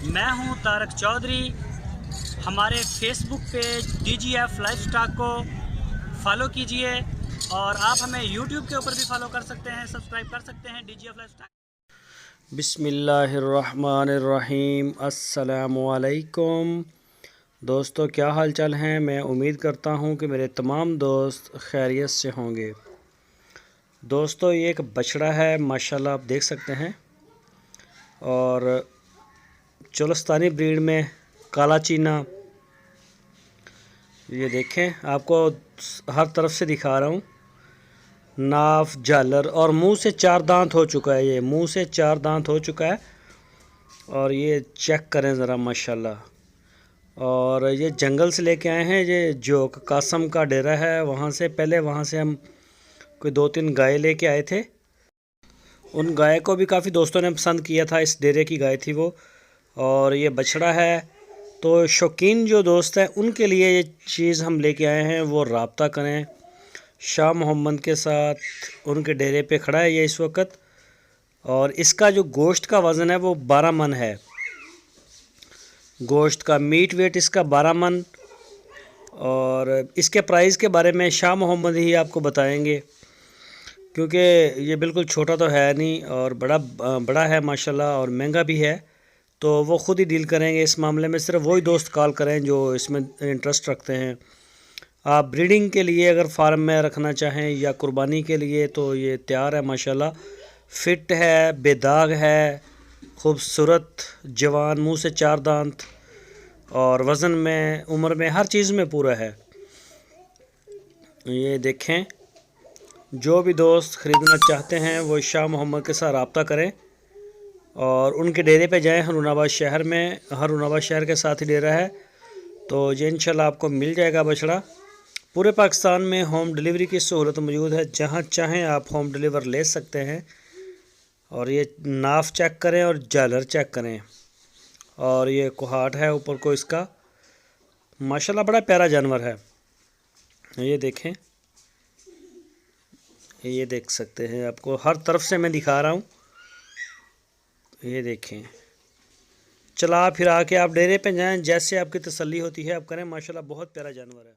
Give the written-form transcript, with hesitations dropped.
میں ہوں طارق چودھری۔ ہمارے فیس بک پیج DGF لائف سٹاک کو فالو کیجئے، اور آپ ہمیں یوٹیوب کے اوپر بھی فالو کر سکتے ہیں، سبسکرائب کر سکتے ہیں DGF لائف سٹاک۔ بسم اللہ الرحمن الرحیم۔ السلام علیکم دوستو، کیا حال چال ہیں؟ میں امید کرتا ہوں کہ میرے تمام دوست خیریت سے ہوں گے۔ دوستو، یہ ایک بچڑا ہے، ماشاءاللہ آپ دیکھ سکتے ہیں، اور چولستانی بریڈ میں کالا چینا۔ یہ دیکھیں، آپ کو ہر طرف سے دکھا رہا ہوں، ناف، جالر، اور منہ سے 4 دانت ہو چکا ہے۔ یہ منہ سے 4 دانت ہو چکا ہے، اور یہ چیک کریں ذرا ماشاءاللہ۔ اور یہ جنگل سے لے کے آئے ہیں، یہ جو قاسم کا ڈیرہ ہے وہاں سے ہم کوئی 2-3 گائے لے کے آئے تھے۔ ان گائے کو بھی کافی دوستوں نے پسند کیا تھا، اس ڈیرے کی گائے تھی وہ، اور یہ بچڑا ہے۔ تو شوقین جو دوست ہیں ان کے لیے یہ چیز ہم لے کے آئے ہیں، وہ رابطہ کریں شاہ محمد کے ساتھ۔ ان کے ڈیرے پہ کھڑا ہے یہ اس وقت، اور اس کا جو گوشت کا وزن ہے وہ 12 من ہے۔ گوشت کا میٹ ویٹ اس کا 12 من، اور اس کے پرائز کے بارے میں شاہ محمد ہی آپ کو بتائیں گے، کیونکہ یہ بالکل چھوٹا تو ہے نہیں، اور بڑا ہے ماشاءاللہ، اور مہنگا بھی ہے۔ تو وہ خود ہی ڈیل کریں گے اس معاملے میں، صرف وہی دوست کال کریں جو اس میں انٹرسٹ رکھتے ہیں۔ آپ بریڈنگ کے لیے اگر فارم میں رکھنا چاہیں یا قربانی کے لیے تو یہ تیار ہے ماشاءاللہ۔ فٹ ہے، بے داغ ہے، خوبصورت، جوان، منہ سے 4 دانت، اور وزن میں، عمر میں، ہر چیز میں پورا ہے۔ یہ دیکھیں، جو بھی دوست خریدنا چاہتے ہیں وہ شاہ محمد کے ساتھ رابطہ کریں، اور ان کے ڈیرے پہ جائیں۔ ہارون آباد شہر میں، ہارون آباد شہر کے ساتھ ہی ڈیرہ ہے، تو یہ انشاءاللہ آپ کو مل جائے گا بچڑا۔ پورے پاکستان میں ہوم ڈیلیوری کی سہولت موجود ہے، جہاں چاہیں آپ ہوم ڈیلیور لے سکتے ہیں۔ اور یہ ناف چیک کریں اور جالر چیک کریں، اور یہ کوہاٹ ہے اوپر کو اس کا، ماشاءاللہ بڑا پیارا جانور ہے۔ یہ دیکھیں، یہ دیکھ سکتے ہیں، آپ کو ہر طرف سے میں دکھا رہا ہوں۔ یہ دیکھیں، چلا پھرا کے آپ ڈیرے پہ جائیں، جیسے آپ کی تسلی ہوتی ہے آپ کریں، ماشاءاللہ بہت پیارا جانور ہے۔